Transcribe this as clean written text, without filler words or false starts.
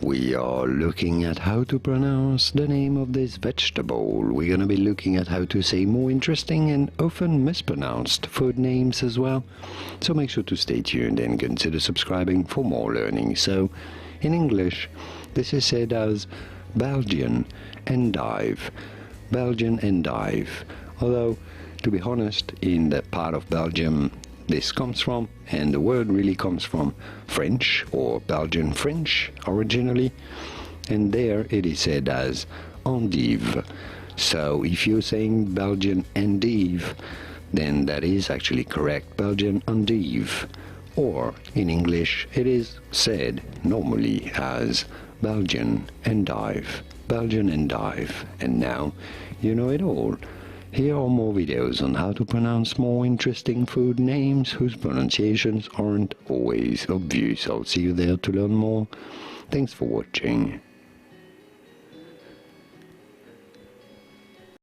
we are looking at how to pronounce the name of this vegetable. We're going to be looking at how to say more interesting and often mispronounced food names as well. So make sure to stay tuned and consider subscribing for more learning. So, in English, this is said as Belgian Endive. Belgian Endive. Although, to be honest, in the part of Belgium this comes from, and the word really comes from French or Belgian French originally, and there it is said as endive. So if you're saying Belgian endive, then that is actually correct, Belgian endive. Or in English it is said normally as Belgian endive. Belgian endive. And now you know it all. Here are more videos on how to pronounce more interesting food names whose pronunciations aren't always obvious. I'll see you there to learn more. Thanks for watching.